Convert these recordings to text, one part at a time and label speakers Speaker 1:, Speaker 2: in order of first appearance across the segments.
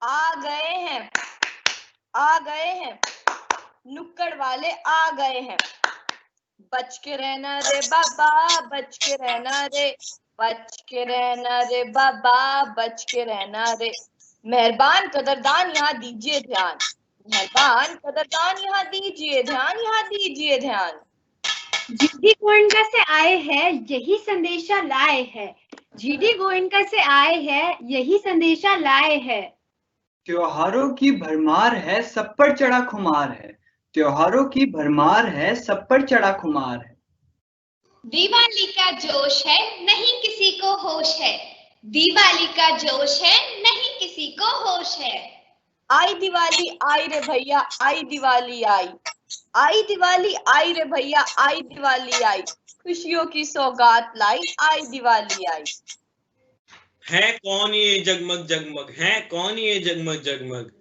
Speaker 1: आ गए हैं, आ गए हैं, नुक्कड़ वाले आ गए हैं। बच के रहना रे बाबा, बच के रहना रे, बच के रहना रे बाबा, बच के रहना रे। मेहरबान कदरदान यहाँ दीजिए ध्यान, मेहरबान कदरदान यहाँ दीजिए ध्यान, यहाँ दीजिए ध्यान।
Speaker 2: जीडी गोयनका से आए हैं, यही संदेशा लाए हैं। जीडी गोयनका से आए हैं, यही संदेशा लाए हैं।
Speaker 3: त्योहारों की भरमार है, सब पर चढ़ा खुमार है। त्योहारों की भरमार है, सब पर चढ़ा खुमार है।
Speaker 4: दिवाली का जोश है, नहीं किसी को होश है। दिवाली का जोश है, नहीं किसी को होश है।
Speaker 1: आई दिवाली आई रे भैया, आई दिवाली आई, आई दिवाली आई रे भैया, आई दिवाली आई, खुशियों की सौगात लाई, आई दिवाली आई।
Speaker 5: है कौन ये जगमग जगमग, है कौन ये जगमग जगमग।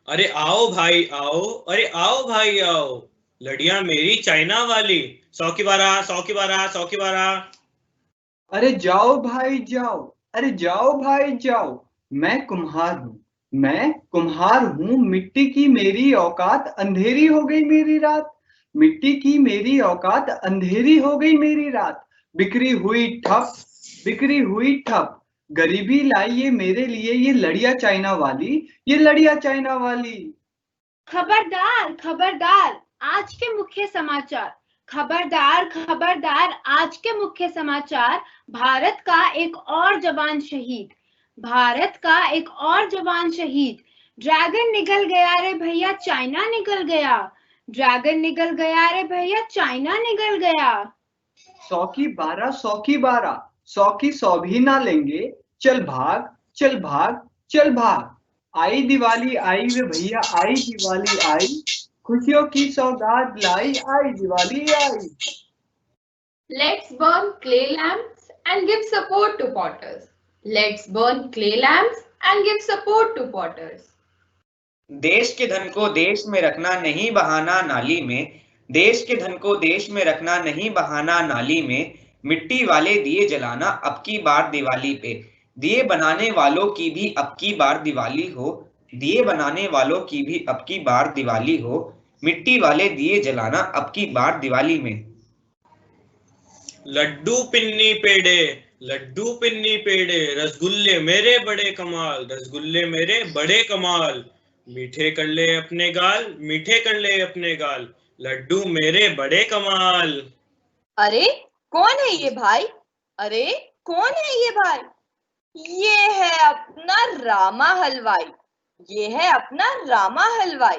Speaker 5: अरे आओ भाई आओ, अरे आओ भाई आओ, लड़ियां मेरी चाइना वाली, 100 की 12, 100 की 12, 100 की 12।
Speaker 3: अरे जाओ भाई जाओ, अरे जाओ भाई जाओ, मैं कुम्हार हूँ, मैं कुम्हार हूँ। मिट्टी की मेरी औकात, अंधेरी हो गई मेरी रात। मिट्टी की मेरी औकात, अंधेरी हो गई मेरी रात। बिखरी हुई ठप, बिखरी हुई ठप, गरीबी लाई ये मेरे लिए, ये लड़िया चाइना वाली, ये लड़िया चाइना वाली।
Speaker 2: खबरदार खबरदार, आज के मुख्य समाचार। खबरदार खबरदार, आज के मुख्य समाचार। भारत का एक और जवान शहीद, भारत का एक और जवान शहीद। ड्रैगन निकल गया रे भैया, चाइना निकल गया। ड्रैगन निकल गया रे भैया, चाइना निकल गया।
Speaker 3: 100 की 12, 100 की 12, 100 की 100 भी ना लेंगे। चल भाग, चल भाग, चल भाग। आई दिवाली आई वे भैया, आई दिवाली आई, खुशियों की सौगात लाई, आई दिवाली आई।
Speaker 6: Let's burn clay lamps and give support to potters. Let's burn clay lamps and give support to potters.
Speaker 7: देश के धन को देश में रखना, नहीं बहाना नाली में। देश के धन को देश में रखना, नहीं बहाना नाली में। मिट्टी वाले दिए जलाना, अब की बार दिवाली पे। दिए बनाने वालों की भी अब की बार दिवाली हो, दिए बनाने वालों की भी अब की बार दिवाली हो। मिट्टी वाले दिए जलाना, अब की बार दिवाली में।
Speaker 5: लड्डू पिन्नी पेड़े, लड्डू पिन्नी पेड़े, रसगुल्ले मेरे बड़े कमाल, रसगुल्ले मेरे बड़े कमाल। मीठे कर ले अपने गाल, मीठे कर ले अपने गाल, लड्डू मेरे बड़े कमाल।
Speaker 1: अरे कौन है ये भाई, अरे कौन है ये भाई। ये है अपना रामा हलवाई, ये है अपना रामा हलवाई।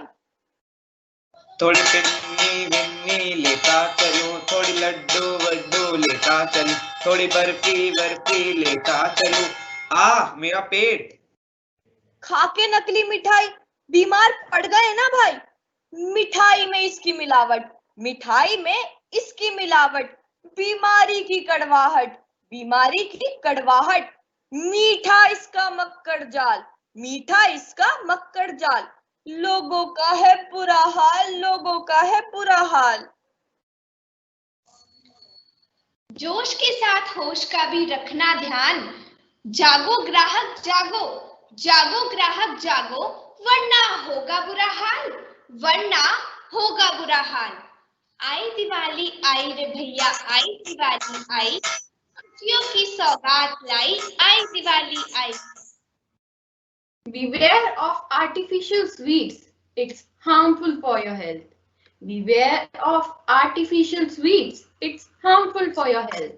Speaker 7: थोड़ी पिन्नी विन्नी लेता चलूं, थोड़ी लड्डू वड्डू लेता चलूं, थोड़ी बर्फी बर्फी लेता चलूं। मेरा पेट।
Speaker 1: खा के नकली मिठाई बीमार पड़ गए ना भाई। मिठाई में इसकी मिलावट, मिठाई में इसकी मिलावट, बीमारी की कड़वाहट, बीमारी की कड़वाहट। मीठा इसका मक्कड़ जाल, मीठा इसका मक्कड़ जाल, लोगों का है बुरा हाल, लोगों का है बुरा हाल।
Speaker 4: जोश के साथ होश का भी रखना ध्यान। जागो ग्राहक जागो, जागो ग्राहक जागो, वरना होगा बुरा हाल, वरना होगा बुरा हाल। आई दिवाली आई रे भैया, आई दिवाली आई, खुशियों की सौगात लाई, आई दिवाली आई।
Speaker 6: Beware of artificial sweets. It's harmful for your health. Beware of artificial sweets. It's harmful for your health.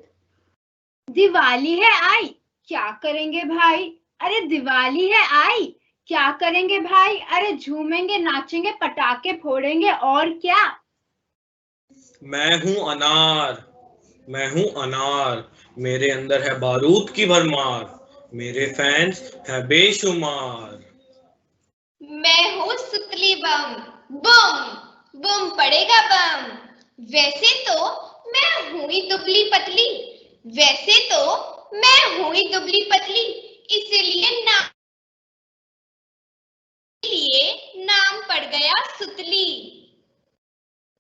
Speaker 2: Diwali है आई, क्या करेंगे भाई। अरे दिवाली है आई, क्या करेंगे भाई। अरे झूमेंगे नाचेंगे पटाखे फोड़ेंगे और क्या।
Speaker 5: मैं हूँ अनार, मैं हूँ अनार, मेरे अंदर है बारूद की भरमार, मेरे फैंस है बेशुमार।
Speaker 4: मैं हूँ सुतली बम, बम बम पड़ेगा बम। वैसे तो मैं हुई दुबली पतली, वैसे तो मैं हुई दुबली पतली, इसलिए नाम पड़ गया सुतली।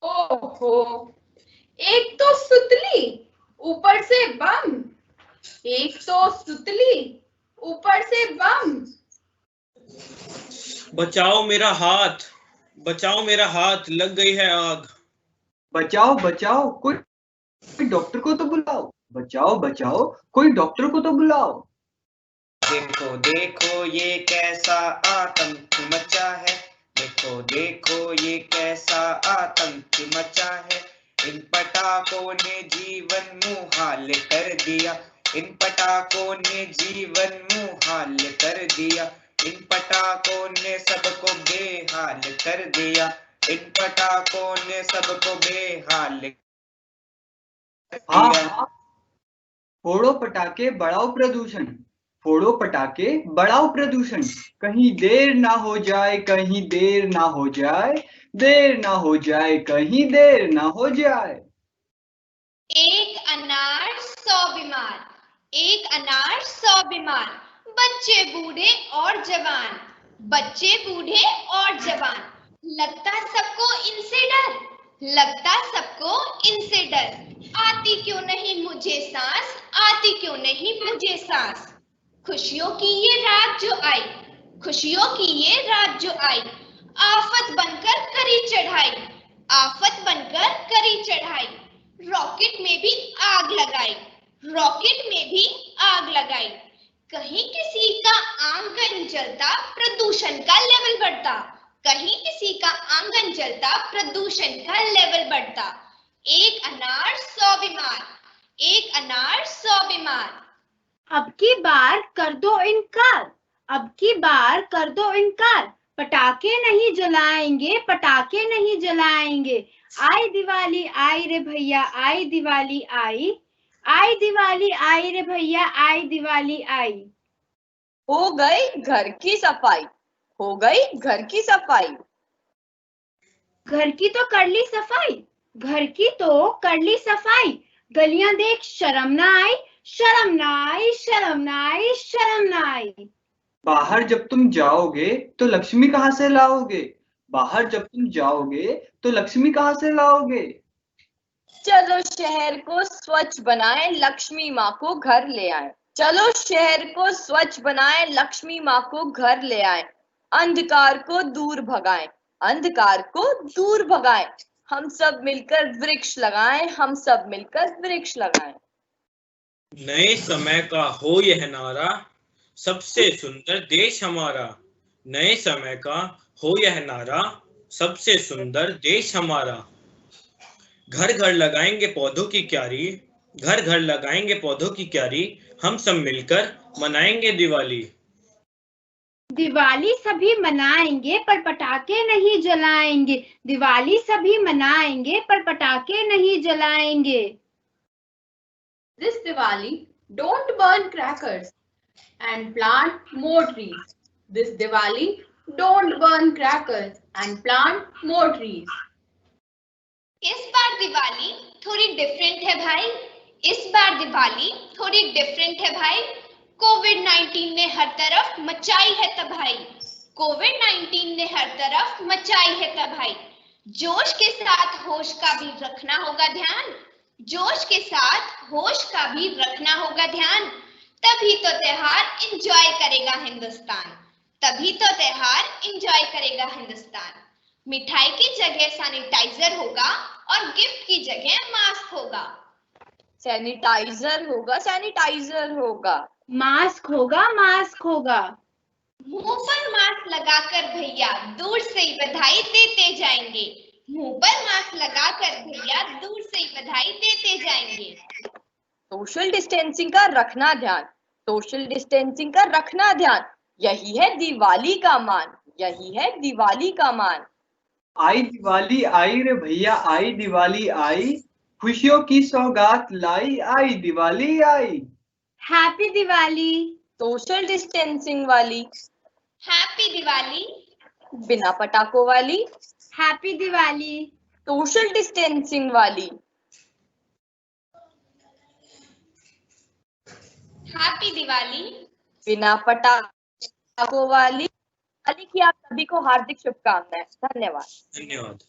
Speaker 6: ओहो, एक तो सुतली ऊपर से बम, एक तो सुतली ऊपर से बम।
Speaker 5: बचाओ मेरा हाथ, बचाओ मेरा हाथ, लग गई है आग।
Speaker 3: बचाओ बचाओ कोई डॉक्टर को तो बुलाओ, बचाओ बचाओ कोई डॉक्टर को तो बुलाओ।
Speaker 7: देखो देखो ये कैसा आतंक मचा है, देखो देखो ये कैसा आतंक मचा है। इन पटाखों ने जीवन मुहाल कर दिया, इन पटाखों ने जीवन मुहाल कर दिया, इन पटाखों ने सबको बेहाल कर दिया, इन पटाखों ने सबको बेहाल कर दिया।
Speaker 3: हाँ, फोड़ो पटाखे बढ़ाओ प्रदूषण, फोड़ो पटाखे बढ़ाओ प्रदूषण। कहीं देर ना हो जाए, कहीं देर ना हो जाए, देर ना हो जाए, कहीं देर ना हो जाए।
Speaker 4: एक अनार 100 बीमार, एक अनार 100 बीमार, बच्चे बूढ़े और जवान, बच्चे बूढ़े और जवान। लगता सबको इनसे डर, लगता सबको इनसे डर। आती क्यों नहीं मुझे सांस, आती क्यों नहीं मुझे सांस। खुशियों की ये रात जो आई, खुशियों की ये रात जो आई, आफत बनकर करी चढ़ाई, आफत बनकर करी चढ़ाई। रॉकेट में भी आग लगाई, रॉकेट में भी आग लगाई। कहीं किसी का आंगन जलता, प्रदूषण का लेवल बढ़ता, कहीं किसी का आंगन जलता, प्रदूषण का लेवल बढ़ता। एक अनार 100 बीमार, एक अनार 100 बीमार।
Speaker 2: अब की बार कर दो इनकार, अब की बार कर दो इनकार, पटाखे नहीं जलाएंगे, पटाखे नहीं जलाएंगे। आई दिवाली आई रे भैया, आई दिवाली आई, आई दिवाली आई रे भैया, आई दिवाली आई।
Speaker 1: हो गई घर की सफाई, हो गई घर की सफाई।
Speaker 2: घर की तो कर ली सफाई, घर की तो कर ली सफाई। गलियां देख शर्म ना आई, शर्म ना आई, शर्म ना आई, शर्म ना आई।
Speaker 3: बाहर जब तुम जाओगे तो लक्ष्मी कहाँ से लाओगे, बाहर जब तुम जाओगे तो लक्ष्मी कहाँ से लाओगे।
Speaker 1: चलो शहर को स्वच्छ बनाएं, लक्ष्मी माँ को घर ले आए। चलो शहर को स्वच्छ बनाएं, लक्ष्मी माँ को घर ले आए। अंधकार को दूर भगाएं, अंधकार को दूर भगाएं। हम सब मिलकर वृक्ष लगाएं, हम सब मिलकर वृक्ष लगाएं।
Speaker 5: नए समय का हो यह नारा, सबसे सुंदर देश हमारा। नए समय का हो यह नारा, सबसे सुंदर देश हमारा। घर घर लगाएंगे पौधों की क्यारी, घर घर लगाएंगे पौधों की क्यारी। हम सब मिलकर मनाएंगे दिवाली।
Speaker 2: दिवाली सभी मनाएंगे पर पटाखे नहीं जलाएंगे, दिवाली सभी मनाएंगे पर पटाखे नहीं जलाएंगे।
Speaker 6: This Diwali, don't burn crackers and plant more trees. This Diwali, don't burn crackers and plant more trees.
Speaker 4: इस बार दिवाली थोड़ी डिफरेंट है भाई, इस बार दिवाली थोड़ी डिफरेंट है भाई। कोविड-19 ने हर तरफ मचाई है तबाही, कोविड-19 ने हर तरफ मचाई है तबाही। जोश के साथ होश का भी रखना होगा ध्यान, जोश के साथ होश का भी रखना होगा ध्यान। तभी तो त्योहार एंजॉय करेगा हिंदुस्तान, तभी तो त्योहार एंजॉय करेगा हिंदुस्तान। मिठाई की जगह सैनिटाइजर होगा और गिफ्ट की जगह मास्क होगा।
Speaker 1: सैनिटाइजर होगा, सैनिटाइजर होगा।
Speaker 2: मास्क होगा, मास्क होगा।
Speaker 4: मुंह पर मास्क लगाकर भैया दूर से ही बधाई देते जाएंगे, मुंह पर मास्क लगाकर भैया दूर से ही बधाई देते जाएंगे।
Speaker 1: सोशल डिस्टेंसिंग का रखना ध्यान, सोशल डिस्टेंसिंग का रखना ध्यान। यही है दिवाली का मान, यही है दिवाली का मान।
Speaker 3: आई दिवाली आई रे भैया, आई दिवाली आई, खुशियों की सौगात लाई, आई दिवाली आई।
Speaker 2: हैप्पी दिवाली।
Speaker 1: सोशल डिस्टेंसिंग वाली,
Speaker 4: हैप्पी दिवाली।
Speaker 1: बिना पटाखों वाली,
Speaker 2: हैप्पी दिवाली।
Speaker 1: सोशल डिस्टेंसिंग वाली,
Speaker 4: हैप्पी दिवाली।
Speaker 1: बिना पटाखों वाली। दिवाली की आप सभी को हार्दिक शुभकामनाएं। धन्यवाद।
Speaker 5: धन्यवाद।